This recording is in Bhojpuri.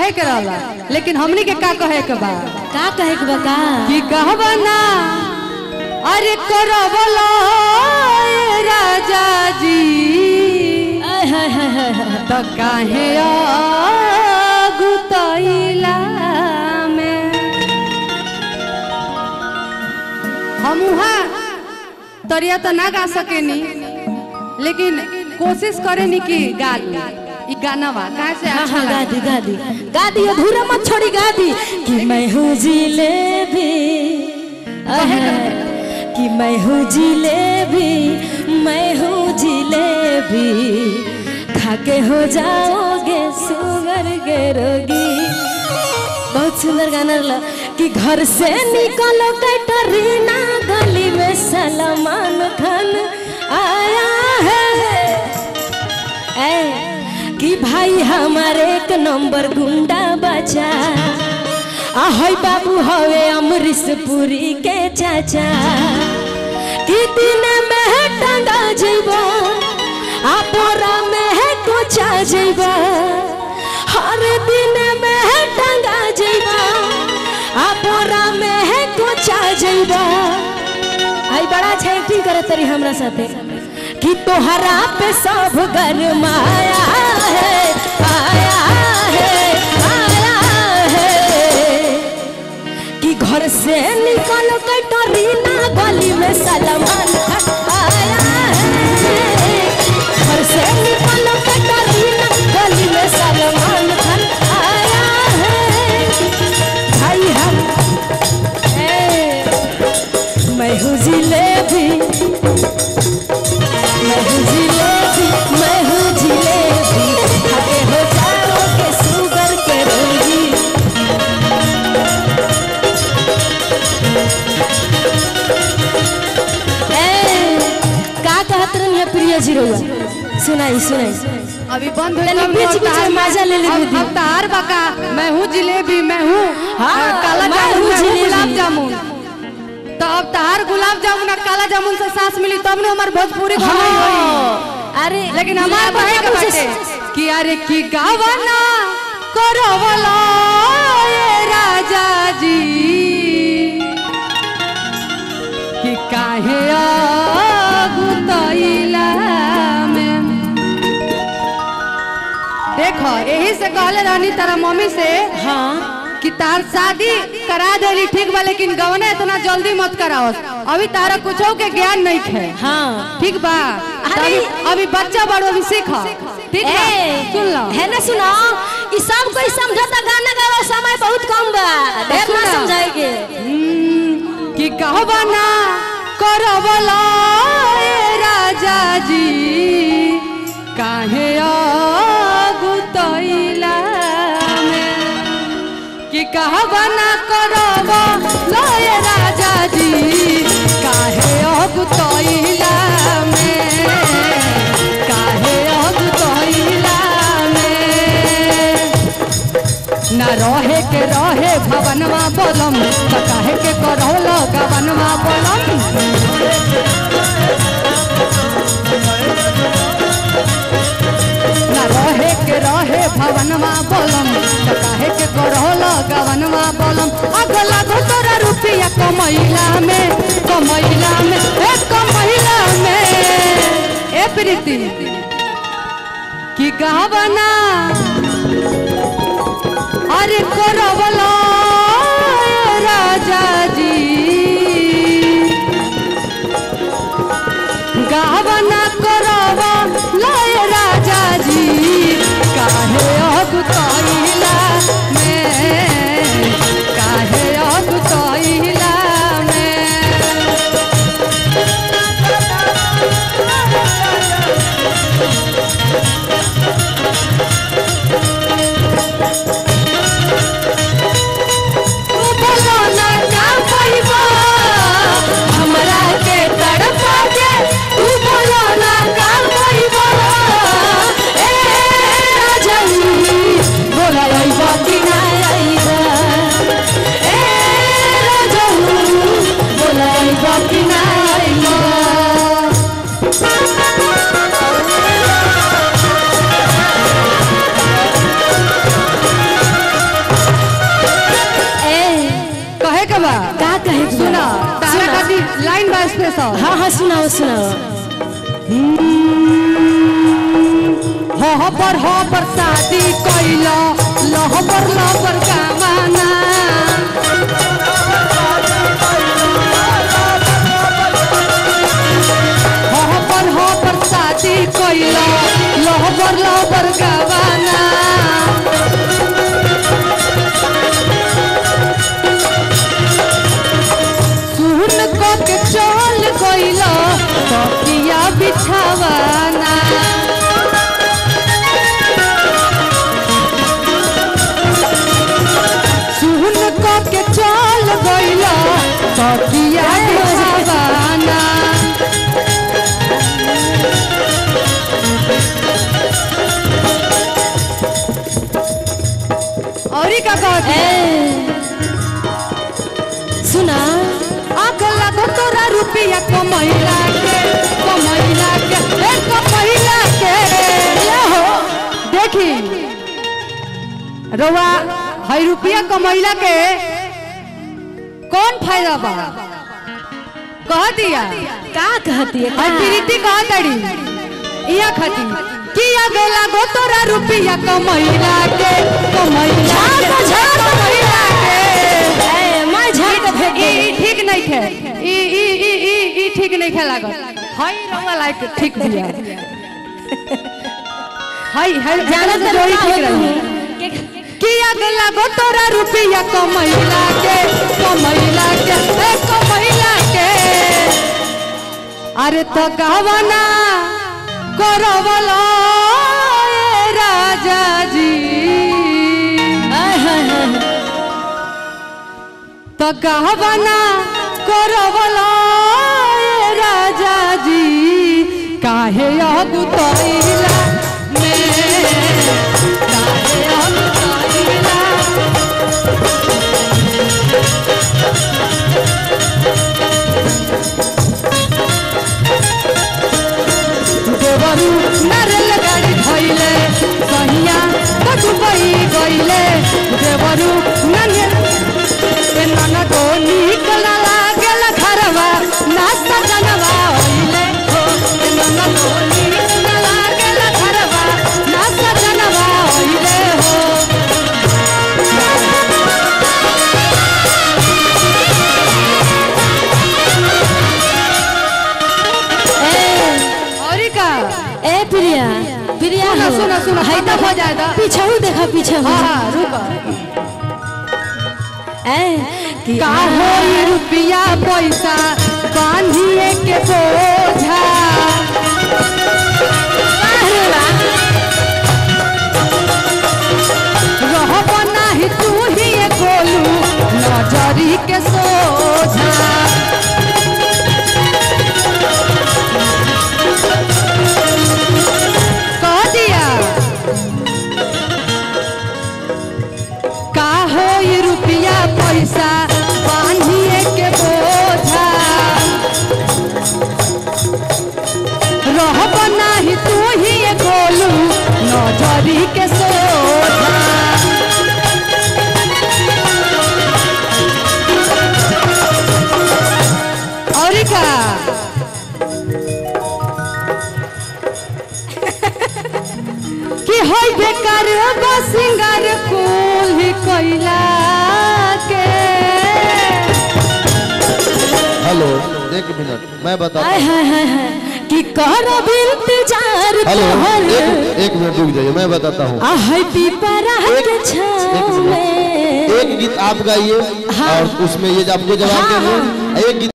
कहे के रहला, लेकिन हमनी के का कहे के बा? का कहे के बा का? कि कहबा ना अरे करबला राजा जी तो काहे गुतैला में हम तरिया तो ना गा सकेनी, लेकिन कोशिश करेनी कि गा ली गाना वा कहाँ से अच्छा गादी गादी गादी अधूरा मत छोड़ी गादी कि मैं हूँ जिलेबी कि मैं हूँ जिलेबी मैं हूँ जिलेबी खाके हो जाओगे सुगर के रोगी। बहुत सुंदर गाना रहा कि घर से निकलो कैटरीना गली में सलमान खान आया है कि भाई हमारे एक नंबर गुंडा बचा आहै बाबू हवे अमरीश पुरी के चाचा कि दिन में टंगा जीवा आपोरा में कोचा जीवा हर दिन में टंगा जीवा आपोरा में कोचा जीवा। आई बड़ा अच्छा करे तरी हमरा साथे कि तोहरा पे सब गरमाया है आया है आया है कि घर से निकलो कैटरीना गली में सलमान खान आया है घर से निकलो कैटरीना गली में सलमान खान आया है भाई हम मैं हूँ जिलेबी मैं हूँ जिलेबी मैं हूँ जिलेबी खाके हो जाओगे सुगर के रोगी। का कहत रही प्रिय जीरोवा सुनाई सुनाई अभी बंद मजा ले ली अब तार बका मैं हूँ जिलेबी मैं हूँ काला जामुन गुलाब जामुन तो अब तार गुलाब जामुन और काला जामुन से सांस मिली तब ने हमार भोजपुरी अरे लेकिन हमार कहे के बाटे कि अरे की गावना करवला ये राजा जी कि काहे गुतैला में। देखो यही से कहले रहनी तारा मम्मी से हाँ कि तार शादी करा देली ठीक बा, लेकिन गवना इतना जल्दी मत कराओ, अभी तारा कुछो के ज्ञान नहीं है। हाँ ठीक बा अभी बच्चा बड़ो अभी सीखो ठीक है सुन लो है ना सुनो ई सब कोई समझता गाना गावा समय बहुत कम बा ढेर ना समझाएगे कि कहबा ना करवला ए राजा जी काहे गुतैला में कि कहबा ना करवला ए राजा जी काहे गुतैला में काहे गुतैला में ना रहे के रहे भवनवा बोलम तो काहे के करौलो गवनवा बोलम ना रहे के रहे भवनवा बोलम तो काहे के करौलो गवनवा बोलम अगला तोरा रुपया कमैला में ए प्रीति की कहबना अरे करवला राजा जी गावना करवला राजा जी काहे गुतैला में काहे गुतैला में। बा का कहे के सुना बा? तारा सुना। खातिर लाइन बा स्पेशल। हाँ हाँ सुनाओ सुनाओ। हो पर शादी कइलो लहबर लहबर गावाना हो पर शादी कइलो लहबर लहबर गावाना सुन को के चल गइलो तकिया बिछावाना के चल गइला तकिया बिछावाना औरी का कहत सुना आग लागो तोरा रुपया कमैला के ले हो देखी रवा है रुपया कमैला के कौन फायदा बा कह दिया का कहती है और प्रीति कह तड़ी इया खाती किया गेला गो तोरा रुपया कमैला के मैं झाड़ के फेंक ई ठीक नहीं थे ई ठीक नहीं खे लागत हाय रवा लाइक ठीक दिया हाय जाना तो जोड़ी ठीक रही किया गेला गो तोरा रुपया कमैला के अरे तो गावना करवला ए राजा जी तो गावना करवला ए राजा जी काहे अगुतैला में काहे अगुतैला देवरू नारल गाड़ी धइले सहिया तो दुबई गइले देवरू नन तो निकला लागल घरवा नास्ता जनवा होइले हो नन तो निकला लागल घरवा नास्ता जनवा होइले हो ए प्रिया प्रिया सुना खत्म हो जाएगा पीछे देखा पीछे हाँ रुक का हो रुपया पैसा बांधिए के बोझा रह नाही तू ही गोलू नजरी के सोझा पैसा बांधिए के बोझा रह नाही तू ही गोलू नजरी के सोझा और का कि होय बेकार बसिंगार कुल ही कोइला हेलो एक मिनट मैं बताता हूँ कि करब इंतजार हेलो एक मिनट रुक जाइए मैं बताता हूँ एक गीत आप गाइए और उसमें ये आपको जवाब देंगे एक गीत